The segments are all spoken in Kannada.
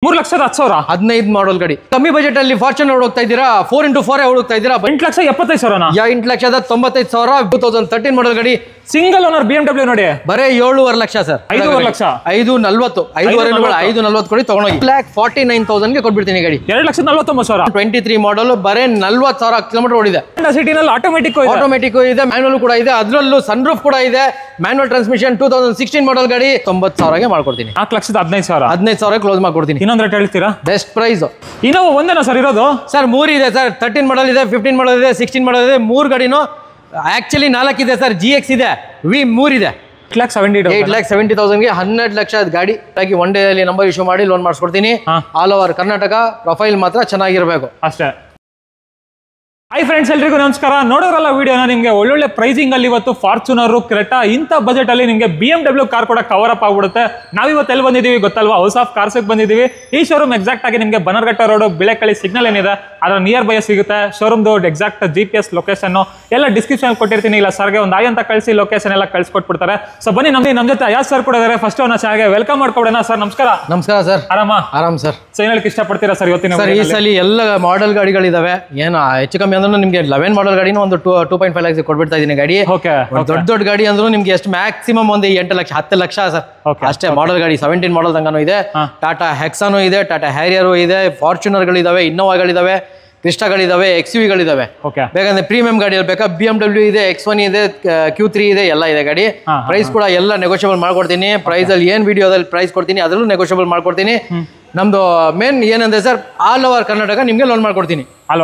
3,10,000 15 ಮಾಡಲ್ ಗಾಡಿ ಕಮ್ಮಿ ಬಜೆಟ್ ಅಲ್ಲಿ ಫಾರ್ಚುನರ್ ಹೋಗ್ತಾ ಇದ್ದೀರಾ 4x4 ಹೋಗ್ತಾ ಇದ್ದೀರಾ 8,75,000 8,95,000 2013 ಮಾಡಲ್ ಗಾಡಿ ಸಿಂಗಲ್ ಓನರ್ BMW ನೋಡಿ ಬರೇ 7.5 ಲಕ್ಷ ಸರ್ 5.5 ಲಕ್ಷ 540 540 ಕೊಡಿ ತಗೊಂಡೋಗಿ 1,49,000 ಗೆ ಕೊಟ್ಬಿಡ್ತೀನಿ ಗಾಡಿ 2,49,000 23 ಮಾಡಲ್ ಬರೇ 40,000 ಕಿಲೋಮೀಟರ್ ಓಡಿದೆ ಸಿಟಿನಲ್ಲಿ ಆಟೋಮೆಟಿಕ್ ಇದೆ ಮ್ಯಾನುವಲ್ ಕೂಡ ಇದೆ ಅದರಲ್ಲೂ ಸನ್ ರೂಫ್ ಕೂಡ ಇದೆ ಮ್ಯಾನುವಲ್ ಟ್ರಾನ್ಸ್ಮಿಷನ್ 2016 ಮಾಡಲ್ ಗಾಡಿ 90,000 ಗೆ ಮಾಡ್ಕೊಡ್ತೀನಿ 4,15,000 15,000 ಕ್ಲೋಸ್ ಮಾಡ್ಕೊಡ್ತೀನಿ ಇನ್ನೊಂದು ರೇಟ್ ಹೇಳ್ತೀರಾ ಬೆಸ್ಟ್ ಪ್ರೈಸ್ ಇನ್ನೋವಾ ಒಂದೇನಾ ಸರ್ ಇರೋದು ಸರ್ 3 ಇದೆ ಸರ್ 13 ಮಾಡಲ್ ಇದೆ 15 ಮಾಡಲ್ ಇದೆ 16 ಮಾಡಲ್ ಇದೆ 3 ಗಾಡಿನೂ ಆಕ್ಚುಲಿ 4 ಇದೆ ಸರ್ GX ಇದೆ V3 ಇದೆ 8,70,000 ಗೆ 12 ಲಕ್ಷ ಗಾಡಿ ಒನ್ ಡೇ ಅಲ್ಲಿ ನಂಬರ್ ಇಶ್ಯೂ ಮಾಡಿ ಲೋನ್ ಮಾಡಿಸ್ಕೊಡ್ತೀನಿ ಆಲ್ ಓವರ್ ಕರ್ನಾಟಕ ಪ್ರೊಫೈಲ್ ಮಾತ್ರ ಚೆನ್ನಾಗಿರ್ಬೇಕು ಅಷ್ಟೇ ಹಾಯ್ ಫ್ರೆಂಡ್ಸ್ ಎಲ್ರಿಗೂ ನಮಸ್ಕಾರ ನೋಡೋರಲ್ಲ ವಿಡಿಯೋನ ನಿಮಗೆ ಒಳ್ಳೊಳ್ಳೆ ಪ್ರೈಸಿಂಗ್ ಅಲ್ಲಿ ಇವತ್ತು ಫಾರ್ಚುನರ್ ಕ್ರೆಟಾ ಇಂಥ ಬಜೆಟ್ ಅಲ್ಲಿ ನಿಮಗೆ BMW ಕಾರ್ ಕೂಡ ಕವರ್ ಅಪ್ ಆಗ್ಬಿಡುತ್ತೆ ನಾವಿವತ್ತು ಎಲ್ಲಿ ಬಂದಿದ್ದೀವಿ ಗೊತ್ತಲ್ವಾ ಹೌಸ್ ಆಫ್ ಕಾರ್ಸ್ ಬಂದಿದ್ದೀವಿ ಈ ಶೋರೂಮ್ ಎಕ್ಸಾಕ್ಟ್ ಆಗಿ ನಿಮಗೆ ಬನ್ನರ್ಘಟ್ಟ ರೋಡ್ ಬಿಳೆಕಳಿ ಸಿಗ್ನಲ್ ಏನಿದೆ ಅದರ ನಿಯರ್ ಬೈ ಸಿಗುತ್ತೆ ಶೋರೂಮ್ದು ಎಕ್ಸಾಕ್ಟ್ GPS ಲೊಕೇಶನ್ ಎಲ್ಲ ಡಿಸ್ಕ್ರಿಪ್ಷನ್ ಕೊಟ್ಟಿರ್ತೀನಿ ಇಲ್ಲ ಸರ್ಗೆ ಒಂದು ಆಯ್ ಅಂತ ಕಳಿಸಿ ಲೊಕೇಶನ್ ಎಲ್ಲ ಕಳ್ಸಿಕೊಟ್ಬಿಡ್ತಾರೆ ಸೊ ಬನ್ನಿ ನಮ್ಮ ಜೊತೆ ಅಯಾಜ್ ಸರ್ ಕೂಡ ಇದ್ದಾರೆ ಫಸ್ಟ್ ಅವ್ರನ್ನ ಚಾನಲ್ಗೆ ವೆಲ್ಕಮ್ ಮಾಡ್ಕೊಡೋಣ ಸರ್ ನಮಸ್ಕಾರ ಸರ್ ಆರಾಮ್ ಸರ್ ಸೊ ಹೇಳಕ್ಕೆ ಇಷ್ಟಪಡ್ತೀರಾ ಸರ್ ಇವತ್ತಿನ ಸರ್ ಈ ಸಲ ಎಲ್ಲ ಮಾಡೆಲ್ ಗಾಡಿಗಳಿದಾವೆ ಏನು ಹೆಚ್ಚು ಕಮ್ಮಿ ಅಂದ್ರೆ ನಿಮಗೆ 11 ಮಾಡಲ್ ಗಾಡಿನ ಒಂದು 2.5 lakhs ಕೊಡ್ಬಿಡ್ತಾ ಇದೀನಿ ಗಾಡಿ ದೊಡ್ಡ ಗಾಡಿ ಅಂದ್ರೂ ನಿಮ್ಗೆ ಎಷ್ಟು ಮ್ಯಾಕ್ಸಿಮಮ್ ಒಂದು 8 ಲಕ್ಷ 10 ಲಕ್ಷ ಸರ್ ಅಷ್ಟೇ ಮಾಡಲ್ ಗಾಡಿ 17 ಮಾಡಲ್ ತಂಗಾನು ಇದೆ ಟಾಟಾ ಹೆಕ್ಸಾನು ಇದೆ ಟಾಟಾ ಹ್ಯಾರಿಯರು ಇದೆ ಫಾರ್ಚುನರ್ ಗಳಿದಾವೆ ಇನ್ನೋವಾಗಳಿದಾವೆ ಕ್ರಿಸ್ಟಾಗಳಿದಾವೆ XUV ಗಳಿದಾವೆ ಬೇಕಂದ್ರೆ ಪ್ರೀಮಿಯಂ ಗಾಡಿಯಲ್ಲಿ ಬೇಕಾ BMW ಇದೆ X1 ಇದೆ Q3 ಇದೆ ಎಲ್ಲ ಇದೆ ಗಾಡಿ ಪ್ರೈಸ್ ಕೂಡ ಎಲ್ಲ ನೆಗೋಷಿಯಬಲ್ ಮಾಡ್ಕೊಡ್ತೀನಿ ಪ್ರೈಸ್ ಅಲ್ಲಿ ಏನ್ ವಿಡಿಯೋದಲ್ಲಿ ಪ್ರೈಸ್ ಕೊಡ್ತೀನಿ ಅದರಲ್ಲೂ ನೆಗೋಷಿಯಬಲ್ ಮಾಡ್ಕೊಡ್ತೀನಿ ನಮ್ದು ಮೇನ್ ಏನಂದ್ರೆ ಸರ್ ಆಲ್ ಓವರ್ ಕರ್ನಾಟಕ ನಿಮ್ಗೆ ಲೋನ್ ಮಾಡ್ಕೊಡ್ತೀನಿ ಆಲ್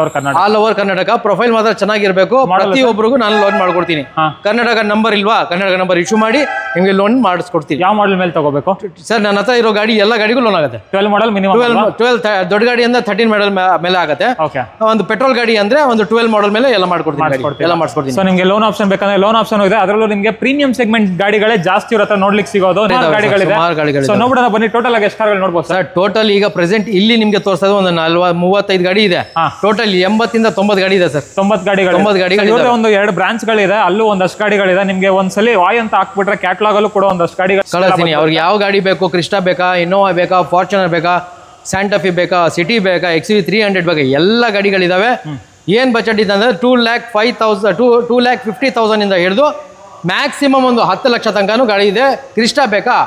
ಓವರ್ ಕರ್ನಾಟಕ ಪ್ರೊಫೈಲ್ ಮಾತ್ರ ಚೆನ್ನಾಗಿರ್ಬೇಕು ಪ್ರತಿಯೊಬ್ಬರಿಗೂ ನಾನು ಲೋನ್ ಮಾಡ್ಕೊಡ್ತೀನಿ ಕರ್ನಾಟಕ ನಂಬರ್ ಇಲ್ವಾ ಕರ್ನಾಟಕ ನಂಬರ್ ಇಶ್ಯೂ ಮಾಡಿ ನಿಮ್ಗೆ ಲೋನ್ ಮಾಡಿಸ್ಕೊಡ್ತೀನಿ ಯಾವ ಮಾಡಲ್ ಮೇಲೆ ತಗೋಬೇಕು ಸರ್ ನನ್ನ ಹತ್ರ ಇರೋ ಗಾಡಿ ಎಲ್ಲ ಗಾಡಿಗೂ ಲೋನ್ ಆಗುತ್ತೆ 12 ಮಾಡಲ್ ಮಿನಿಮಮ್ 12 ದೊಡ್ಡ ಗಾಡಿ ಅಂದ್ರೆ 13 ಮಾಡಲ್ ಮೇಲೆ ಆಗುತ್ತೆ ಒಂದು ಪೆಟ್ರೋಲ್ ಗಾಡಿ ಅಂದ್ರೆ ಒಂದು 12 ಮಾಡಲ್ ಮೇಲೆ ಎಲ್ಲ ಮಾಡ್ಕೊಡ್ತೀನಿ ಎಲ್ಲ ಮಾಡಿಸ್ಕೊಡ್ತೀನಿ ಸೊ ನಿಮಗೆ ಲೋನ್ ಆಪ್ಷನ್ ಬೇಕಂದ್ರೆ ಲೋನ್ ಆಪ್ಷನ್ ಇದೆ ಅದರಲ್ಲೂ ನಿಮಗೆ ಪ್ರೀಮಿಯಂ ಸೆಗ್ಮೆಂಟ್ ಗಾಡಿಗಳೇ ಜಾಸ್ತಿ ಇರುತ್ತೆ ನೋಡ್ಲಿಕ್ಕೆ ಸಿಗೋದು ಗಾಡಿಗಳಿದೆ ಸೊ ನೋಡೋಣ ಬನ್ನಿ ಟೋಟಲ್ ಆಗಿ ಎಷ್ಟು ಕಾರ್ಗಳು ನೋಡಬಹುದು ಸರ್ ಟೋಟಲ್ ಈಗ ಪ್ರೆಸೆಂಟ್ ಇಲ್ಲಿ ನಿಮ್ಗೆ ತೋರಿಸೋದು ಒಂದು 35 ಗಾಡಿ ಇದೆ ಟೋಟಲ್ 80 ಇಂದ 90 ಗಾಡಿ ಇದೆ ಸರ್ 90 ಗಾಡಿಗಳು ಒಂದು 2 ಬ್ರಾಂಚ್ ಗಳಿದೆ ಅಲ್ಲೂ ಒಂದಷ್ಟು ಗಾಡಿಗಳಿದೆ ನಿಮ್ಗೆ ಒಂದ್ಸಲಿ ವಾಯ್ ಅಂತ ಹಾಕ್ಬಿಟ್ರೆ ಕ್ಯಾಟ್ಲಾಗ್ ಅಲ್ಲೂ ಕೂಡ ಒಂದಷ್ಟು ಗಾಡಿಗಳು ಕಳಿಸ್ತೀನಿ ಅವ್ರಿಗೆ ಯಾವ ಗಾಡಿ ಬೇಕು ಕ್ರಿಸ್ಟಾ ಬೇಕಾ ಇನ್ನೋವಾ ಬೇಕಾ ಫಾರ್ಚುನರ್ ಬೇಕಾ ಸ್ಯಾಂಟಫಿ ಬೇಕಾ ಸಿಟಿ ಬೇಕಾ XUV 300 ಬೇಕಾ ಎಲ್ಲ ಗಾಡಿಗಳಿದಾವೆ ಏನ್ ಬಜೆಟ್ ಇದೆ ಅಂದ್ರೆ 2,50,000 ಇಂದ ಹಿಡಿದು ಮ್ಯಾಕ್ಸಿಮಮ್ ಒಂದು 10 ಲಕ್ಷ ತನಕನೂ ಗಾಡಿ ಇದೆ ಕ್ರಿಸ್ಟಾ ಬೇಕಾ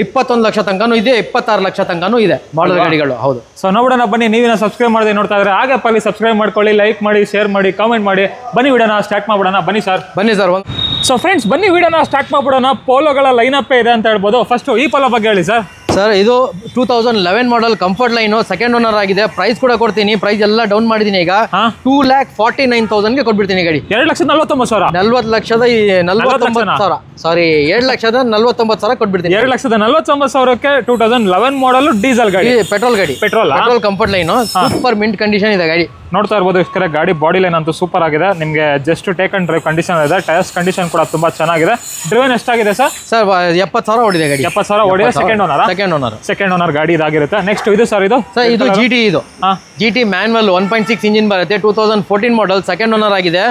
21 ಲಕ್ಷ ತನಕನೂ ಇದೆ 26 ಲಕ್ಷ ತನಕನೂ ಇದೆ ಮಾಡಲ್ ಗಾಡಿಗಳು ಹೌದು ಸೊ ನೋಡೋಣ ಬನ್ನಿ ನೀವೇನ ಸಬ್ಸ್ಕ್ರೈಬ್ ಮಾಡದೆ ನೋಡ್ತಾ ಇದ್ರೆ ಹಾಗೆ ಪಲ್ಲಿ ಸಬ್ಸ್ಕ್ರೈಬ್ ಮಾಡ್ಕೊಳ್ಳಿ ಲೈಕ್ ಮಾಡಿ ಶೇರ್ ಮಾಡಿ ಕಾಮೆಂಟ್ ಮಾಡಿ ಬನ್ನಿ ವಿಡಿಯೋನ ಸ್ಟಾರ್ಟ್ ಮಾಡ್ಬಿಡೋಣ ಬನ್ನಿ ಸರ್ ಸೊ ಫ್ರೆಂಡ್ಸ್ ಬನ್ನಿ ವಿಡಿಯೋನ ಸ್ಟಾರ್ಟ್ ಮಾಡ್ಬಿಡೋಣ ಪೋಲೋಗಳ ಲೈನ್ ಅಪ್ ಇದೆ ಅಂತ ಹೇಳ್ಬೋದು ಫಸ್ಟ್ ಈ ಪೋಲೋ ಬಗ್ಗೆ ಹೇಳಿ ಸರ್ ಇದು 2011 ಮಾಡಲ್ ಕಂಫರ್ಟ್ ಲೈನ್ ಸೆಕೆಂಡ್ ಓನರ್ ಆಗಿದೆ ಪ್ರೈಸ್ ಕೂಡ ಕೊಡ್ತೀನಿ ಪ್ರೈಸ್ ಎಲ್ಲ ಡೌನ್ ಮಾಡಿದೀನಿ ಈಗ 2,49,000 ಗೆ ಕೊಟ್ಬಿಡ್ತೀನಿ ಗಾಡಿ 2,49,000 ಸಾರಿ 7,49,000 ಕೊಟ್ಬಿಡ್ತೀನಿ 2,49,000ಕ್ಕೆ 2011 ಮಾಡಲ್ ಡೀಸೆಲ್ ಗಾಡಿ petrol comfort line super mint condition ಇದೆ ಗಾಡಿ ನೋಡ್ತಾ ಇರ್ಬೋದು ಇಷ್ಟೇ ಗಾಡಿ ಬಾಡಿ ಲೈನ್ ಅಂತೂ ಸೂಪರ್ ಆಗಿದೆ ನಿಮಗೆ just take and drive condition ಇದೆ ಟೈರ್ಸ್ ಕಂಡೀಷನ್ ಕೂಡ ತುಂಬಾ ಚೆನ್ನಾಗಿದೆ ಡ್ರೈವನ್ ಎಷ್ಟಾಗಿದೆ ಸರ್ 70,000 ಓಡಿದೆ ಗಾಡಿ 70,000 ಓಡಿದೆ ಸೆಕೆಂಡ್ ಓನರ್ ಗಾಡಿ ಇದಾಗಿರುತ್ತೆ ನೆಕ್ಸ್ಟ್ ಇದು ಸರ್ ಇದು GT ಇದು GT ಮ್ಯಾನ್ಯುವಲ್ 1.6 ಇಂಜಿನ್ ಬರುತ್ತೆ 2014 ಮಾಡಲ್ ಸೆಕೆಂಡ್ ಓನರ್ ಆಗಿದೆ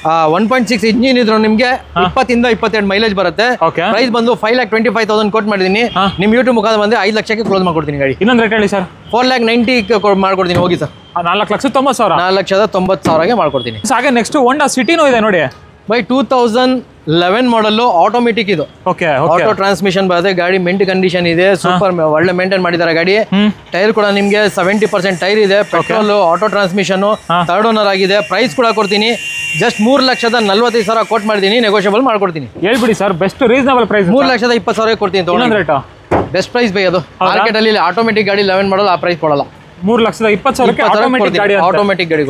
1.6 ಇಂಜಿನ್ ಇದ್ರು ನಿಮ್ಗೆ 20 ಇಂದ 22 ಮೈಲೇಜ್ ಬರುತ್ತೆ ಪ್ರೈಸ್ ಬಂದು 5,25,000 ಕೊಟ್ ಮಾಡಿದೀನಿ ನಿಮ್ ಯೂಟ್ಯೂಬ್ ಮುಖಾಂತರ ಬಂದ್ರೆ 5 ಲಕ್ಷಕ್ಕೆ ಕ್ಲೋಸ್ ಮಾಡ್ಕೊಡ್ತೀನಿ ಗಾಡಿ ಇನ್ನೊಂದು ರೇಟ್ ಹೇಳಿ ಸರ್ 4,90,000 ಮಾಡ್ಕೊಡ್ತೀನಿ ಹೋಗಿ ಸರ್ 4,90,000 4,90,000 ಮಾಡ್ಕೊಡ್ತೀನಿ ಹಾಗೆ ನೆಕ್ಸ್ಟ್ ಹೋಂಡಾ ಸಿಟಿನೂ ಇದೆ ನೋಡಿ ಬೈ 2011 ಮಾಡಲ್ ಆಟೋಮೆಟಿಕ್ ಇದು ಆಟೋ ಟ್ರಾನ್ಸ್ಮಿಷನ್ ಬರುತ್ತೆ ಗಾಡಿ ಮೆಂಟ್ ಕಂಡೀಷನ್ ಇದೆ ಸೂಪರ್ ಒಳ್ಳೆ ಮೇಂಟೈನ್ ಮಾಡಿದ್ದಾರೆ ಗಾಡಿ ಟೈರ್ ಕೂಡ ನಿಮ್ಗೆ 70% ಟೈರ್ ಇದೆ petrol auto transmission third owner ಆಗಿದೆ ಪ್ರೈಸ್ ಕೂಡ ಕೊಡ್ತೀನಿ ಜಸ್ಟ್ 3,45,000 ಕೋಟ್ ಮಾಡಿದೀನಿ ನೆಗೋಷಿಯಬಲ್ ಮಾಡ್ಕೊಡ್ತೀನಿ ಹೇಳ್ಬಿಡಿ ಸರ್ ಬೆಸ್ಟ್ ರೀಸನಬಲ್ ಪ್ರೈಸ್ 3,20,000 ಕೊಡ್ತೀನಿ ಬೆಸ್ಟ್ ಪ್ರೈಸ್ ಬೈ ಅದು ಮಾರ್ಕೆಟ್ ಅಲ್ಲಿ ಆಟೋಮೆಟಿಕ್ ಗಾಡಿ 11 ಮಾಡಲ್ ಆ ಪ್ರೈಸ್ ಕೊಡಲ್ಲ 3,20,000 ಆಟೋಮೆಟಿಕ್ ಗಾಡಿ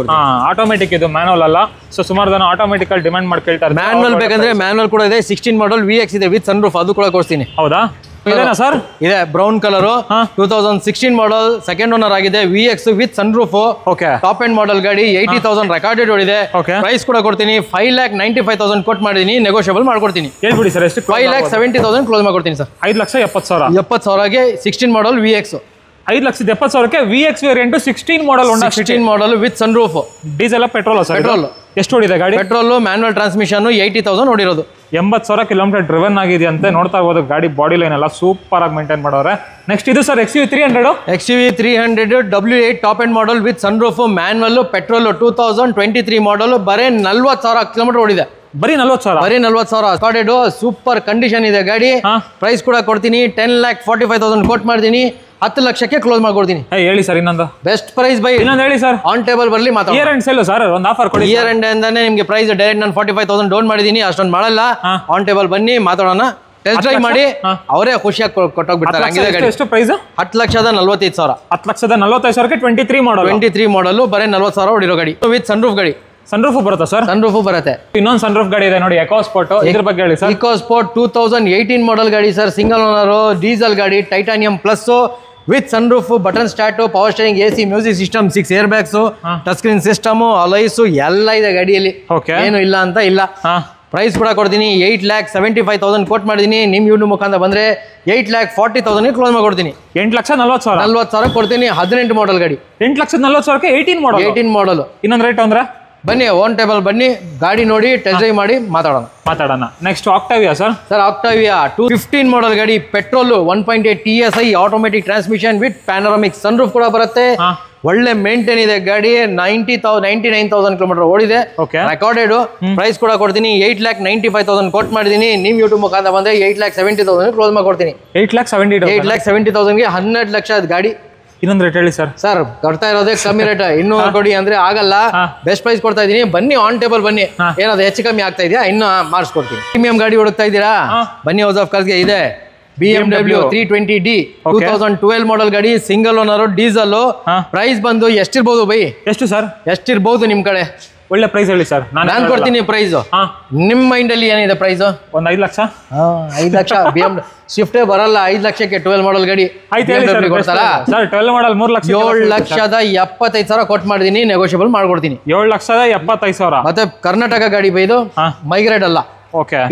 ಆಟೋಮೆಟಿಕ್ ಇದು ಮ್ಯಾನುವಲ್ ಅಲ್ಲ ಸೊ ಸುಮಾರು ಜನ ಆಟೋಮೆಟಿಕ್ ಅಲ್ಲಿ ಡಿಮ್ಯಾಂಡ್ ಮಾಡಿ ಕೇಳ್ತಾರೆ ಮ್ಯಾನುವಲ್ ಬೇಕಂದ್ರೆ ಮ್ಯಾನುವಲ್ ಕೂಡ ಇದೆ 16 ಮಾಡಲ್ VX ಇದೆ ವಿತ್ ಸನ್ ರೂಫ್ ಅದು ಕೂಡ ಕೊಡ್ತೀನಿ ಹೌದಾ ಇದೇನಾ ಸರ್ ಇದೆ brown colour 2016 model second owner ಆಗಿದೆ VX with sunroof top end model ಗಾಡಿ 80,000 ರೆಕಾರ್ಡೆಡ್ ಓಡಿದೆ ಪ್ರೈಸ್ ಕೂಡ ಕೊಡ್ತೀನಿ 5,95,000 ಕೊಟ್ ಮಾಡಿದೀನಿ ನೆಗೋಷಿಯಬಲ್ ಮಾಡ್ಕೊಡ್ತೀನಿ ಹೇಳ್ಬಿಡಿ ಸರ್ ಎಷ್ಟು 5,70,000 ಕ್ಲೋಸ್ ಮಾಡ್ಕೊಡ್ತೀನಿ ಸರ್ 5,70,000 16 ಮಾಡಲ್ VX 5,70,000ಕ್ಕೆ VX variant 16 model 16 model with sunroof diesel petrol ಎಷ್ಟು ಓಡಿದೆ ಗಾಡಿ? ಪೆಟ್ರೋಲ್ ಮ್ಯಾನ್ಯಲ್ ಟ್ರಾನ್ಸ್ಮಿಷನ್ 80,000 ಓಡಿರೋದು. 80,000 ಕಿಲೋಮೀಟರ್ ಡ್ರಿವನ್ ಆಗಿದೆಯಂತೆ. ನೋಡ್ತಾ ಇರ್ಬೋದು ಗಾಡಿ ಬಾಡಿ ಲೈನ್ ಎಲ್ಲ ಸೂಪರ್ ಆಗಿ ಮೇಂಟೈನ್ ಮಾಡೋರೆ. ನೆಕ್ಸ್ಟ್ ಇದು sir XUV 300. XUV 300 W8 top end model with sunroof, manual, petrol, 2023 model. ಬರೀ 40,000 ಕಿಲೋಮೀಟರ್ ಓಡಿದೆ. ಬರೀ 40,000? ಬರೀ 40,000. ಸ್ಟಾರ್ಟೆಡ್ ಸೂಪರ್ ಕಂಡೀಷನ್ ಇದೆ ಗಾಡಿ. ಪ್ರೈಸ್ ಕೂಡ ಕೊಡ್ತೀನಿ 10,45,000 ಕೋಟ್ ಮಾಡ್ತೀನಿ. 10 ಲಕ್ಷಕ್ಕೆ ಕ್ಲೋಸ್ ಮಾಡ್ಕೊಡ್ತೀನಿ. ಹೇಳಿ ಸರ್ ಇನ್ನೊಂದು ಬೆಸ್ಟ್ ಪ್ರೈಸ್ ಬೈ. ಇನ್ನೊಂದು ಹೇಳಿ ಸರ್. ಆನ್ ಟೇಬಲ್ ಬರಲಿ ಮಾತಾಡೋಣ. ಇಯರ್ ಎಂಡ್ ಸೇಲ್ ಸರ್, ಒಂದು ಆಫರ್ ಕೊಡಿ. ಇಯರ್ ಎಂಡ್ ಅಂತಾನೆ ನಿಮಗೆ ಪ್ರೈಸ್ ಡೈರೆಕ್ಟ್ ನಾನು 45,000 ಡೌನ್ ಮಾಡಿದ್ದೀನಿ. ಅಷ್ಟೊಂದು ಮಾಡಲ್ಲ. ಆನ್ ಟೇಬಲ್ ಬನ್ನಿ ಮಾತಾಡೋಣ. ಟೆಸ್ಟ್ ಡ್ರೈವ್ ಮಾಡಿ ಅವರೇ ಖುಷಿಯಾಗಿ ಕೊಟ್ಟೋಗ್ಬಿಡ್ತಾರೆ. ಹಂಗಿದೆ ಗಾಡಿ. ಎಷ್ಟು ಪ್ರೈಸ್? 10,45,000. 10,45,000ಕ್ಕೆ 23 ಮಾಡಲ್. 23 ಮಾಡಲ್ ಬರೀ 40,000 ಓಡಿರೋ ಗಾಡಿ ವಿತ್ ಸನ್ ರೂಫ್ ಗಾಡಿ. ಸನ್ ರೂಫ್ ಬರುತ್ತಾ ಸರ್? ಸನ್ ರೂಫ್ ಬರುತ್ತೆ. ಇನ್ನೊಂದು ಸನ್ ರೂಫ್ ಗಾಡಿ ಇದೆ ನೋಡಿ, ಎಕೋ ಸ್ಪೋರ್ಟ್. ಇದ್ರ ಬಗ್ಗೆ ಹೇಳಿ ಸರ್. ಎಕೋ ಸ್ಪೋರ್ಟ್ 2018 ಮಾಡಲ್ ಗಾಡಿ ಸರ್. ಸಿಂಗಲ್ ಓನರ್, ಡೀಸೆಲ್ ಗಾಡಿ, titanium plus with sunroof, button start, power steering, AC, music system, 6 airbags, touch screen system, alloys ಎಲ್ಲ ಇದೆ ಗಾಡಿಯಲ್ಲಿ. ಏನು ಇಲ್ಲ ಅಂತ ಇಲ್ಲ. ಪ್ರೈಸ್ ಕೂಡ ಕೊಡ್ತೀನಿ 8,75,000 ಕೋಟ್ ಮಾಡಿದ್ದೀನಿ. ನಿಮ್ ಯೂಟ್ಯೂಬ್ ಮುಖಾಂತರ ಬಂದ್ರೆ 8,40,000 ಕ್ಲೋಸ್ ಮಾಡ್ಕೊಡ್ತೀನಿ. 8,40,000 40,000 ಕೊಡ್ತೀನಿ. 18 ಮಾಡಲ್ ಗಾಡಿ. 8,40,000ಕ್ಕೆ 18 ಮಾಡಲ್. ಇನ್ನೊಂದು ರೇಟ್ ಅಂದ್ರೆ ಬನ್ನಿ ಓನ್ ಟೇಬಲ್ ಬನ್ನಿ, ಗಾಡಿ ನೋಡಿ ಟೆಸ್ಟ್ ಡ್ರೈವ್ ಮಾಡಿ ಮಾತಾಡೋಣ. Next ಆಕ್ಟಾವಿಯಾ sir. ಆಕ್ಟಾವಿಯಾ 2015 ಮಾಡಲ್ ಗಾಡಿ. Petrol 1.8 TSI automatic transmission with panoramic sunroof ಕೂಡ ಬರುತ್ತೆ. ಒಳ್ಳೆ ಮೇಂಟೈನ್ ಇದೆ ಗಾಡಿ. 99,000 ಕಿಲೋಮೀಟರ್ ಓಡಿದೆ. ರೆಕಾರ್ಡೆಡ್. ಪ್ರೈಸ್ ಕೂಡ ಕೊಡ್ತೀನಿ 8,95,000 ಕೋಟ್ ಮಾಡಿದ್ದೀನಿ. ನಿಮ್ ಯೂಟ್ಯೂಬ್ ಮುಖಾಂತರ ಬಂದ್ರೆ 8,70,000 ಕ್ಲೋಸ್ ಮಾಡ್ಕೊಡ್ತೀನಿ. 8,70,000ಗೆ 12 ಲಕ್ಷ ಗಾಡಿ. ಇನ್ನೊಂದು ರೇಟ್ ಹೇಳಿ ಸರ್. ಸರ್ ಕೊಡ್ತಾ ಇರೋದೇ ಕಮ್ಮಿ ರೇಟ್. ಇನ್ನೂ ಕೊಡಿ ಅಂದ್ರೆ ಆಗಲ್ಲ. ಬೆಸ್ಟ್ ಪ್ರೈಸ್ ಕೊಡ್ತಾ ಇದೀನಿ. ಬನ್ನಿ ಆನ್ ಟೇಬಲ್ ಬನ್ನಿ. ಏನಾದ್ರು ಹೆಚ್ಚು ಕಮ್ಮಿ ಆಗ್ತಾ ಇದೆಯಾ ಇನ್ನು ಮಾಡಿಸ್ಕೊಡ್ತೀನಿ. ಪ್ರೀಮಿಯಂ ಗಾಡಿ ಹುಡುಕ್ತಾ ಇದ್ದೀರಾ? ಬನ್ನಿ ಹೌಸ್ ಆಫ್ ಕಾರ್ಸ್ಗೆ ಇದೆ. BMW 320D 2012 ಮಾಡಲ್ ಗಾಡಿ. Single owner, diesel. ಪ್ರೈಸ್ ಬಂದು ಎಷ್ಟಿರ್ಬೋದು ಬೈ? ಎಷ್ಟು ಸರ್? ಎಷ್ಟಿರ್ಬೋದು ನಿಮ್ ಕಡೆ? ಒಳ್ಳೆ ಪ್ರೈಸ್ ಹೇಳಿ ಸರ್. ನಾನು ಕೊಡ್ತೀನಿ ಪ್ರೈಸ್. ನಿಮ್ ಮೈಂಡ್ ಅಲ್ಲಿ ಏನಿದೆ ಪ್ರೈಸ್? ಒಂದು 5 ಲಕ್ಷ. 5 ಲಕ್ಷ BMW ಸ್ವಿಫ್ಟೇ ಬರಲ್ಲ. 5 ಲಕ್ಷಕ್ಕೆ 12 ಮಾಡಲ್ ಗಾಡಿ ಕೊಡ್ತಾರಾ ಸರ್? 12 ಮಾಡಲ್ 3 ಲಕ್ಷ. 7,75,000 ಕೊಟ್ ಮಾಡಿದೀನಿ. ನೆಗೋಷಿಯಬಲ್ ಮಾಡ್ಕೊಡ್ತೀನಿ. 7,75,000. ಮತ್ತೆ ಕರ್ನಾಟಕ ಗಾಡಿ ಬೈದು ಮೈಗ್ರೇಡ್ ಅಲ್ಲ.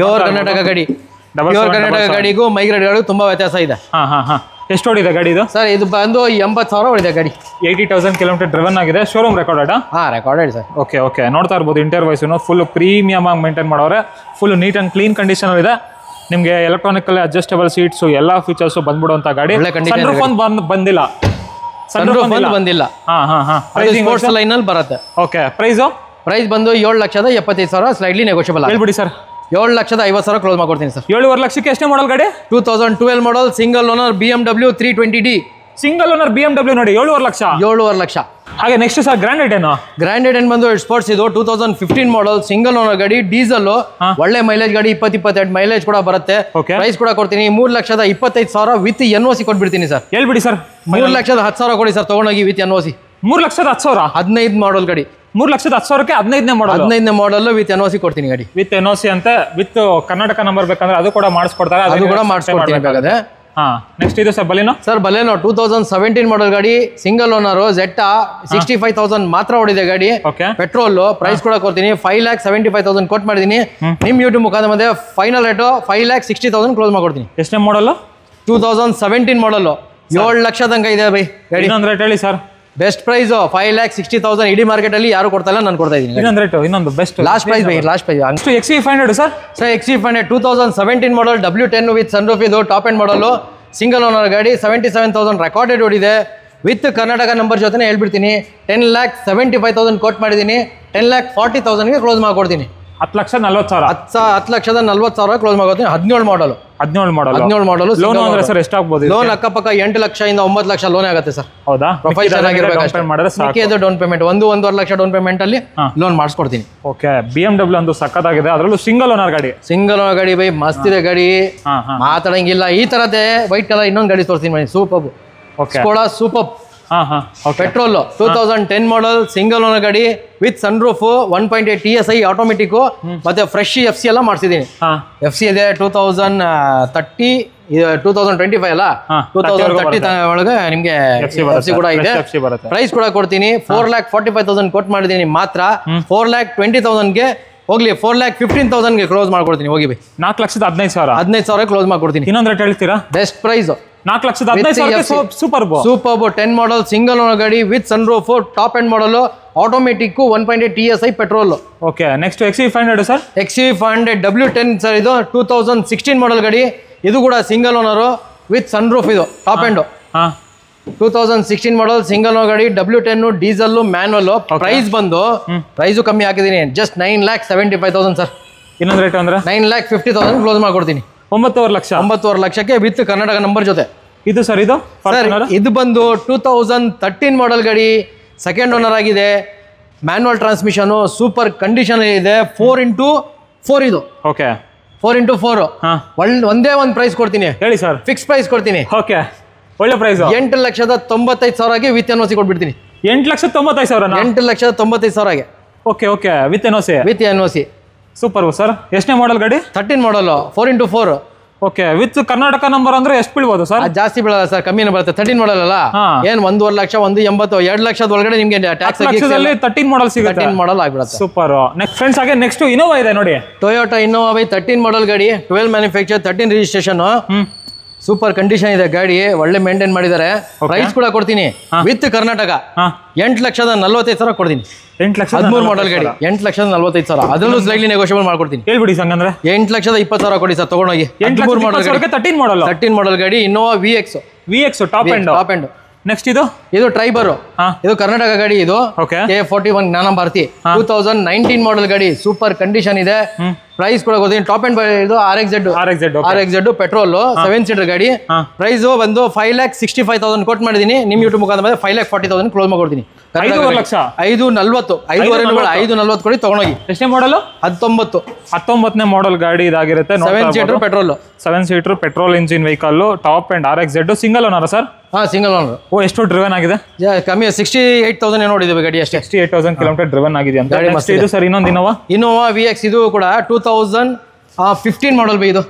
ಪ್ಯೂರ್ ಕರ್ನಾಟಕ ಗಾಡಿ. ಪ್ಯೂರ್ ಕರ್ನಾಟಕ ಗಾಡಿಗೂ ಮೈಗ್ರೇಡ್ ಗಾಡಿಗೂ ತುಂಬಾ ವ್ಯತ್ಯಾಸ ಇದೆ. ಎಷ್ಟು ಓಡಿದೆ ಗಾಡಿ ಇದು? ಸರ್ ಇದು ಬಂದು 80,000 ಓಡಿದೆ ಗಾಡಿ. 80,000 ಕಿಲೋಮೀಟರ್ ಡ್ರಿವನ್ ಆಗಿದೆ. Showroom recorded? Recorded sir. Okay ನೋಡ್ತಾ ಇರ್ಬೋದು. ಇಂಟೀರಿಯರ್ ವೈಸ್ ಫುಲ್ ಪ್ರೀಮಿಯಮ್ ಆಗಿ ಮೇಂಟೈನ್ ಮಾಡೋರೆ. Full neat and clean condition ಇದೆ. ನಿಮಗೆ ಎಲೆಕ್ಟ್ರಾನಿಕಲ್ ಅಡ್ಜಸ್ಟಬಲ್ ಸೀಟ್ಸ್ ಎಲ್ಲಾ ಫೀಚರ್ಸ್ ಬಂದ್ಬಿಡುವಂತ ಗಾಡಿ. ಬಂದಿಲ್ಲ. ಬಂದಿಲ್ಲ. ಸ್ಪೋರ್ಟ್ಸ್ ಲೈನ್ ಅಲ್ಲಿ ಬರುತ್ತೆ. ಓಕೆ ಪ್ರೈಸ್ ಬಂದು 7,75,000 ಸ್ಲೈಡ್ಲಿ ನೆಗೋಷಿಯಬಲ್. ಹೇಳ್ಬಿಡಿ ಸರ್. 7,50,000 ಕ್ಲೋಸ್ ಮಾಡ್ಕೊಡ್ತೀನಿ ಸರ್. 7.5 ಲಕ್ಷಕ್ಕೆ ಎಷ್ಟೇ ಮಾಡಲ್ ಗಾಡಿ? 2012 ಮಾಡಲ್ single owner BMW 320D. Single owner BMW ನೋಡಿ 7.5 ಲಕ್ಷ. 7.5 ಲಕ್ಷ. ಹಾಗೆ ನೆಕ್ಸ್ಟ್ ಸರ್ ಗ್ರಾಂಡೆಡ್ ಏನು? ಗ್ರಾಂಡೆಡ್ ಏನ್ ಬಂದು ಸ್ಪೋರ್ಟ್ಸ್ ಇದು 2015 ಮಾಡಲ್ ಸಿಂಗಲ್ ಓನರ್ ಗಾಡಿ. ಡೀಸೆಲ್. ಒಳ್ಳೆ ಮೈಲೇಜ್ ಗಾಡಿ. 20-22 ಮೈಲೇಜ್ ಕೂಡ ಬರುತ್ತೆ. ಪ್ರೈಸ್ ಕೂಡ ಕೊಡ್ತೀನಿ 3,25,000 ವಿತ್ NOC ಕೊಟ್ಬಿಡ್ತೀನಿ ಸರ್. ಹೇಳ್ಬಿಡಿ ಸರ್. 3,10,000 ಕೊಡಿ ಸರ್ ತಗೊಂಡೋಗಿ ವಿತ್ NOC. 3,10,000? 15 ಮಾಡಲ್ ಗಾಡಿ. 3,10,000ಕ್ಕೆ 15ನೇ ಮಾಡಲ್. 15ನೇ ಮಾಡಲ್ ವಿತ್ NOC ಕೊಡ್ತೀನಿ ಗಾಡಿ. ವಿತ್ NOC ಅಂತ ವಿತ್ ಕರ್ನಾಟಕ ನಂಬರ್ ಬೇಕಂದ್ರೆ ಅದು ಕೂಡ ಮಾಡಿಸ್ಕೊಡ್ತಾರೆ. ಅದು ಕೂಡ ಮಾಡಿಸ್ಕೊಡ್ತೀನಿ ಬೇಕಾದ್ರೆ. ನೆಕ್ಸ್ಟ್ ಇದು ಸರ್ ಬಲೆನೋ. ಸರ್ ಬಲೆನೋ 2017 ಮಾಡಲ್ ಗಾಡಿ. Single owner. ಜೆಟ್ಟಾ 65,000 ಮಾತ್ರ ಓಡಿದೆ ಗಾಡಿ. ಪೆಟ್ರೋಲ್. ಪ್ರೈಸ್ ಕೂಡ ಕೊಡ್ತೀನಿ 5,75,000 ಕೋಟ್ ಮಾಡಿದೀನಿ. ನಿಮ್ ಯೂಟ್ಯೂಬ್ ಮುಖಾಂತರ ಬಂದ್ರೆ ಫೈನಲ್ ರೇಟ್ 5,60,000 ಕ್ಲೋಸ್ ಮಾಡ್ಕೊಡ್ತೀನಿ. ಎಷ್ಟನೇ ಮಾಡಲ್? 2017 ಮಾಡಲ್. 7 ಲಕ್ಷ ತನಕ ಇದೆ ಬೈ ಗಾಡಿ. ಇನ್ನೊಂದು ರೇಟ್ ಹೇಳಿ ಸರ್. ಬೆಸ್ಟ್ ಪ್ರೈಸ್ 5,60,000 ಇಡೀ ಮಾರ್ಕೆಟ್ ಅಲ್ಲಿ ಯಾರು ಕೊಡ್ತಾ ಇಲ್ಲ, ನಾನು ಕೊಡ್ತಾ ಇದ್ದೀನಿ. ಇನ್ನೊಂದು best last price by. Last price XUV 500 sir. XUV 500 2017 model W10 with sunroof. ಇದು top end model. Single owner ಗಾಡಿ. 77,000 ರೆಕಾರ್ಡೆಡ್ ಓಡಿದೆ. ವಿತ್ ಕರ್ನಾಟಕ ನಂಬರ್ ಜೊತೆ ಹೇಳ್ಬಿಡ್ತೀನಿ. 10,75,000 ಕೋಟ್ ಮಾಡಿದ್ದೀನಿ. 10,40,000ಗೆ ಕ್ಲೋಸ್ ಮಾಡ್ಕೊಡ್ತೀನಿ. 10,40,000 ಕ್ಲೋಸ್ ಮಾಡ್ಕೊಡ್ತೀನಿ. 17 ಮಾಡಲ್. 17 ಮಾಡಲ್. ಲೋನ್ ಅಂದ್ರೆ ಸರ್ ಎಷ್ಟಾಗಬಹುದು? ಲೋನ್ ಅಕ್ಕಪಕ್ಕ 8 ಲಕ್ಷದಿಂದ 9 ಲಕ್ಷ ಲೋನ್ ಆಗುತ್ತೆ ಸರ್. ಹೌದಾ? ಪ್ರೊಫೈಲ್ ಚೆನ್ನಾಗಿರ್ಬೇಕು. Down payment 1.5 lakh down payment ಅಲ್ಲಿ ಲೋನ್ ಮಾಡಿಸ್ಕೊಡ್ತೀನಿ. ಓಕೆ. BMW ಒಂದು ಸಕ್ಕತ್ತಾಗಿದೆ. ಅದರಲ್ಲೂ ಸಿಂಗಲ್ ಓನರ್ ಗಾಡಿ. ಸಿಂಗಲ್ ಓನರ್ ಗಾಡಿ ಬೈ ಮಸ್ತ್ ಇದೆ ಗಾಡಿ. ಮಾತಾಡಂಗಿಲ್ಲ. ಈ ತರದೇ ವೈಟ್ ಕಲರ್ ಇನ್ನೊಂದು ಗಾಡಿ ತೋರಿಸ್ತೀನಿ. Super. Skoda Superb. Petrol 2010 model single owner ಗಾಡಿ with sunroof. 1.8 TSI automatic. ಮತ್ತೆ ಫ್ರೆಶ್ FC ಎಲ್ಲ ಮಾಡಿಸಿದೀನಿ. FC ಇದೆ 2025 ಅಲ್ಲ, 2030 ಒಳಗೆ ನಿಮ್ಗೆ FC ಕೂಡ ಇದೆ. ಪ್ರೈಸ್ ಕೂಡ ಕೊಡ್ತೀನಿ 4,45,000 ಕೊಟ್ ಮಾಡಿದೀನಿ ಮಾತ್ರ. 4,20,000ಗೆ ಹೋಗ್ಲಿ. 4,15,000ಗೆ ಕ್ಲೋಸ್ ಮಾಡ್ಕೊಡ್ತೀನಿ. ಹೋಗಿ ಬೈ. 4,15,000 ಕ್ಲೋಸ್ ಮಾಡ್ಕೊಡ್ತೀನಿ. ಇನ್ನೊಂದು ರೇಟ್ ಹೇಳ್ತೀರಾ? Best price 4,15,000 super Superb 10 model single owner ಗಾಡಿ with sunroof top end model automatic 1.8 TSI petrol. Okay next XV500 sir. XV500 W10 sir, ಇದು 2016 ಮಾಡಲ್ ಗಾಡಿ, ಇದು ಕೂಡ single owner with sunroof, ಇದು top end. 2016 model single owner ಗಾಡಿ, W10 ಡೀಸೆಲ್ ಮ್ಯಾನ್ಯಲ್. ಪ್ರೈಸ್ ಬಂದು ಪ್ರೈಸು ಕಮ್ಮಿ ಹಾಕಿದೀನಿ, ಜಸ್ಟ್ 9,75,000 ಸರ್. ಇನ್ನೊಂದು ರೇಟ್ ಅಂದ್ರೆ 9,50,000 ಕ್ಲೋಸ್ ಮಾಡ್ಕೊಡ್ತೀನಿ. 9,5 ಲಕ್ಷಕ್ಕೆ ವಿತ್ ಕರ್ನಾಟಕ ನಂಬರ್ ಜೊತೆ. ಇದು ಸರ್, ಇದು ಇದು ಬಂದು 2013 ಮಾಡಲ್ ಗಾಡಿ, ಸೆಕೆಂಡ್ ಓನರ್ ಆಗಿದೆ, ಮ್ಯಾನ್ಯಲ್ ಟ್ರಾನ್ಸ್ಮಿಷನ್, ಸೂಪರ್ ಕಂಡೀಷನ್ ಇದೆ. 4x4 ಇದು. ಓಕೆ 4x4 ಒಂದೇ ಒಂದು ಪ್ರೈಸ್ ಕೊಡ್ತೀನಿ. ಹೇಳಿ ಸರ್. ಫಿಕ್ಸ್ ಪ್ರೈಸ್ ಕೊಡ್ತೀನಿ. ಓಕೆ ಒಳ್ಳೆ ಪ್ರೈಸ್. 8,95,000ಗೆ ವಿತ್ NOC ಕೊಟ್ಬಿಡ್ತೀನಿ. 8,95,000. 8,95,000ಗೆ. Okay okay with NOC. With NOC. Super sir. ಎಷ್ಟನೇ ಮಾಡಲ್ ಗಾಡಿ? 13 model 4x4. Okay with Karnataka number ಅಂದ್ರೆ ಎಷ್ಟು ಬೀಳ್ಬೋದು ಸರ್? ಜಾಸ್ತಿ ಬೀಳಲ್ಲ ಸರ್, ಕಮ್ಮಿನೇ ಬರುತ್ತೆ. 13 ಮಾಡಲ್ ಅಲ್ಲ, ಏನ್ 1.5 ಲಕ್ಷ, 1.80, 2 ಲಕ್ಷದ ಒಳಗಡೆ ನಿಮ್ಗೆ ಟ್ಯಾಕ್ಸ್ 13 ಮಾಡಲ್ ಸಿಗುತ್ತೆ. 13 ಮಾಡಲ್ ಆಗ್ಬಿಡುತ್ತೆ. ಸೂಪರ್. ನೆಕ್ಸ್ಟ್ ಫ್ರೆಂಡ್ಸ್, ಹಾಗೆ ನೆಕ್ಸ್ಟ್ ಇನೋವಾ ಇದೆ ನೋಡಿ. ಟೊಯೋಟಾ ಇನೋವಾ 13 ಮಾಡಲ್ ಗಾಡಿ, 12 ಮ್ಯಾನುಫ್ಯಾಕ್ಚರ್, 13 ರಿಜಿಸ್ಟ್ರೇಷನ್. ಸೂಪರ್ ಕಂಡೀಷನ್ ಇದೆ ಗಾಡಿ, ಒಳ್ಳೆ ಮೇಂಟೈನ್ ಮಾಡಿದ್ದಾರೆ. ಪ್ರೈಸ್ ಕೂಡ ಕೊಡ್ತೀನಿ ವಿತ್ ಕರ್ನಾಟಕ 8,45,000 ಕೊಡ್ತೀನಿ. 13 ಮಾಡಲ್ ಗಾಡಿ 8,45,000, ಅದರಲ್ಲೂ ಸ್ಲೈಟ್ಲಿ ನೆಗೋಷಿಯಬಲ್ ಮಾಡ್ಕೊಡ್ತೀನಿ. ಹೇಳ್ಬಿಡಿ ಹಂಗಂದ್ರೆ 8,20,000 ಕೊಡಿ ಸರ್, ತಗೊಂಡೋಗಿ. 13 ಮಾಡಲ್ ಗಾಡಿ Innova VX top end. Next ಇದು ಟ್ರೈಬರ್, ಇದು ಕರ್ನಾಟಕ ಗಾಡಿ, ಇದು K41 ಜ್ಞಾನ ಭಾರತಿ 2019 ಮಾಡಲ್ ಗಾಡಿ, ಸೂಪರ್ ಕಂಡೀಷನ್ ಇದೆ. ಪ್ರೈಸ್ ಕೂಡ ಗೊತ್ತೀನಿ. ಟಾಪ್ ಎಂಡ್ ಇದು RXZ ಪೆಟ್ರೋಲ್ 7 ಸೀಟರ್ ಗಾಡಿ. ಪ್ರೈಸ್ ಬಂದು 5,65,000 ಕೊಟ್ಟು ಮಾಡಿದೀನಿ. ನಿಮ್ ಯೂಟ್ಯೂಬ್ ಮುಖಾಂತರ 5,40,000 ಕ್ಲೋಸ್ ಮಾಡ್ಕೊಡ್ತೀನಿ. 5,40,000 ಕೊಡಿ, ತಗೊಂಡೋಗಿ. ಎಷ್ಟನೇ ಮಾಡಲ್? 19ನೇ ಮಾಡಲ್ ಗಾಡಿ ಇದಾಗಿರುತ್ತೆ. 7 seater petrol, 7 seater petrol engine vehicle, top and RXZ single owner sir. Single owner. ಎಷ್ಟು ಡ್ರಿವನ್ ಆಗಿದೆ? ಕಮ್ಮಿ 68,000 ನೋಡಿದ್ದೇವೆ ಗಾಡಿ ಅಷ್ಟೇ. 68,000 ಕಿಲೋಮೀಟರ್ ಡ್ರಿವನ್ ಆಗಿದೆ ಅಂತ. ಇದು ಸರ್ ಇನ್ನೊಂದು ಇನೋವಾ VX, ಇದು ಕೂಡ 2015 ಮಾಡಲ್ ಇದು.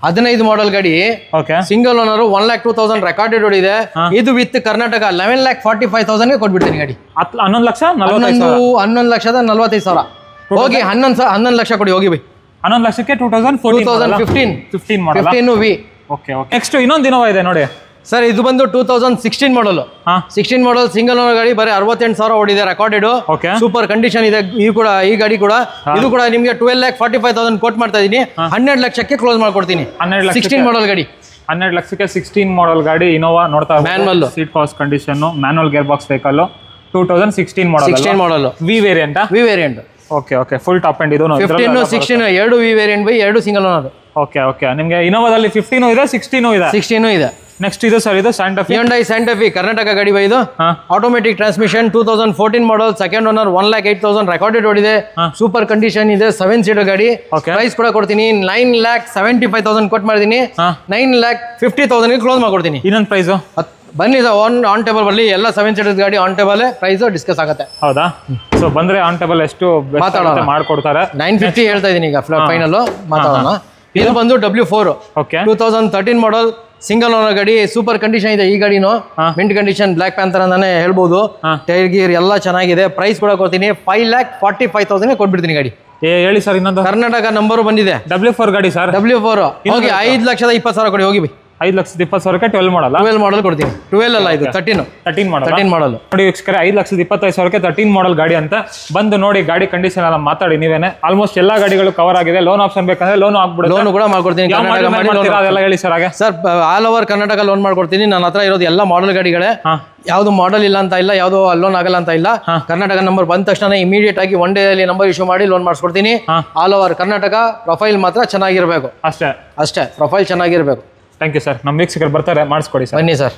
15 ಮಾಡಲ್ ಗಾಡಿ, ಸಿಂಗಲ್ ಓನರ್, 1,02,000 ರೆಕಾರ್ಡೆಡ್ ಓಡಿದೆ. ಇದು ವಿತ್ ಕರ್ನಾಟಕ 11,45,000 ಕೊಟ್ಬಿಡ್ತೀನಿ ಗಾಡಿ. 11,45,000 ಹೋಗಿ 11 ಲಕ್ಷ ಕೊಡಿ, ಹೋಗಿ ಬೈ. 11 ಲಕ್ಷಕ್ಕೆ 2015 ವಿ. Okay okay. ನೆಕ್ಸ್ಟ್ ಇನ್ನೊಂದು ಇನೋವಾ ಇದೆ ನೋಡಿ ಸರ್, ಇದು ಬಂದು 2016 ಮಾಡಲ್. 16 ಮಾಡಲ್ ಸಿಂಗಲ್ ಓನರ್ ಗಾಡಿ, ಬರೀ 68,000 ಓಡಿದೆ ರೆಕಾರ್ಡೆಡ್. ಸೂಪರ್ ಕಂಡೀಷನ್ ಇದೆ. ಈ ಗಾಡಿ ಕೂಡ ಇದು ಕೂಡ ನಿಮಗೆ 12,45,000 ಕೋಟ್ ಮಾಡ್ತಾ ಇದೀನಿ. 12 ಲಕ್ಷಕ್ಕೆ ಕ್ಲೋಸ್ ಮಾಡ್ಕೊಡ್ತೀನಿ. 16 ಮಾಡಲ್ ಗಾಡಿ. 12 ಲಕ್ಷಕ್ಕೆ 16 ಮಾಡಲ್ ಗಾಡಿ ಇನೋವಾ ನೋಡ್ತಾ manual, seat power condition, manual gearbox vehicle, 2016 model. V variant. Okay okay. Full top end. ಇದು 15 16 ಎರಡು ವಿ ವೇರಿಯಂಟ್ ಬೈ, ಎರಡು ಸಿಂಗಲ್ ಓನರ್. Okay okay. ನಿಮಗೆ ಇನೋವಾದಲ್ಲಿ 15 ಇದೆ, 16 ಇದೆ. ನೆಕ್ಸ್ಟ್ ಇದು ಸರ್, ಇದು Hyundai Santa Fe ಕರ್ನಾಟಕ ಗಾಡಿ ಬೈ. ಇದು ಆಟೋಮೆಟಿಕ್ ಟ್ರಾನ್ಸ್ಮಿಷನ್, 2014 ಮಾಡಲ್, ಸೆಕೆಂಡ್ ಓನರ್, 1,08,000 ರೆಕಾರ್ಡೆಡ್ ಓಡಿದೆ. ಸೂಪರ್ ಕಂಡೀಷನ್ ಇದೆ, 7 ಸೀಟರ್ ಗಾಡಿ. ಪ್ರೈಸ್ ಕೂಡ ಕೊಡ್ತೀನಿ 9,75,000 ಕೊಟ್ಟು ಮಾಡಿದೀನಿ. 9,50,000 ಕ್ಲೋಸ್ ಮಾಡ್ಕೊಡ್ತೀನಿ. ಇನ್ನೊಂದು ಪ್ರೈಸ್ ಬನ್ನಿ ಸರ್, ಆನ್ ಟೇಬಲ್ ಬರಲಿ. ಎಲ್ಲ 7 ಸೀಟರ್ ಗಾಡಿ ಆನ್ ಟೇಬಲ್, ಪ್ರೈಸ್ ಡಿಸ್ಕಸ್ ಆಗುತ್ತೆ. ಹೌದಾ? ಸೊ ಬಂದ್ರೆ ಆನ್ ಟೇಬಲ್ ಎಷ್ಟು ಮಾಡ್ಕೊಡ್ತಾರೆ? 950 ಹೇಳ್ತಾ ಇದೀನಿ ಈಗ ಫೈನಲ್, ಮಾತಾಡೋಣ. ಇದು ಬಂದು W4 2013 ಮಾಡಲ್, ಸಿಂಗಲ್ ಓನರ್ ಗಾಡಿ, ಸೂಪರ್ ಕಂಡೀಷನ್ ಇದೆ. ಈ ಗಾಡಿನು ಮಿಂಟ್ ಕಂಡೀಷನ್, ಬ್ಲಾಕ್ ಪ್ಯಾಂಥರ್ ಅಂತಾನೆ ಹೇಳ್ಬೋದು. ಟೈರ್ ಗೀರ್ ಎಲ್ಲ ಚೆನ್ನಾಗಿದೆ. ಪ್ರೈಸ್ ಕೂಡ ಕೊಡ್ತೀನಿ 5,45,000 ಕೊಟ್ಬಿಡ್ತೀನಿ ಗಾಡಿ. ಹೇಳಿ ಸರ್ ಇನ್ನೊಂದು. ಕರ್ನಾಟಕ ನಂಬರ್ ಬಂದಿದೆ. W4 ಗಾಡಿ ಸರ್. W4 ಹೋಗಿ 5,20,000 ಕೊಡಿ, ಹೋಗಿ 5,20,000 12 ಮಾಡಲ್ಲ. 12 ಮಾಡಲ್ ಕೊಡ್ತೀನಿ. 12 ಅಲ್ಲ, ಇದು 13 ಮಾಡಲ್ ನೋಡಿ ವೀಕ್ಷಕರೇ. 5,25,000 13 ಮಾಡಲ್ ಗಾಡಿ ಅಂತ. ಬಂದು ನೋಡಿ ಗಾಡಿ ಕಂಡೀಷನ್ ಎಲ್ಲ ಮಾತಾಡಿ ನೀವೇನೆ. ಆಲ್ಮೋಸ್ಟ್ ಎಲ್ಲಾ ಗಾಡಿಗಳು ಕವರ್ ಆಗಿದೆ. ಲೋನ್ ಆಪ್ಷನ್ ಬೇಕಂದ್ರೆ ಲೋನ್ ಆಗ್ಬಿಡುತ್ತೆ. ಲೋನ್ ಕೂಡ ಮಾಡ್ಕೊಡ್ತೀನಿ. ಅದೆಲ್ಲ ಹೇಳಿ ಸರ್. ಹಾಗೆ sir, all over Karnataka loan ಮಾಡ್ಕೊಡ್ತೀನಿ. ನನ್ನ ಹತ್ರ ಇರೋದು ಎಲ್ಲ ಮಾಡಲ್ ಗಾಡಿಗಳೇ. ಯಾವ್ದು ಮಾಡಲ್ ಇಲ್ಲ ಅಂತ ಇಲ್ಲ, ಯಾವ್ದು ಲೋನ್ ಆಗಲ್ಲ ಅಂತ ಇಲ್ಲ. ಕರ್ನಾಟಕ ನಂಬರ್ ಬಂದ ತಕ್ಷಣ ಇಮಿಡಿಯೇಟ್ ಆಗಿ 1 ಡೇ ಅಲ್ಲಿ ನಂಬರ್ ಇಶ್ಯೂ ಮಾಡಿ ಲೋನ್ ಮಾಡಿಸ್ಕೊಡ್ತೀನಿ. All over Karnataka. ಪ್ರೊಫೈಲ್ ಮಾತ್ರ ಚೆನ್ನಾಗಿರ್ಬೇಕು ಅಷ್ಟೇ. ಪ್ರೊಫೈಲ್ ಚೆನ್ನಾಗಿರ್ಬೇಕು. Thank you sir. ನಮ್ಮ ವೀಕ್ಷಕರು ಬರ್ತಾರೆ, ಮಾಡಿಸ್ಕೊಡಿ ಸರ್. ಬನ್ನಿ ಸರ್.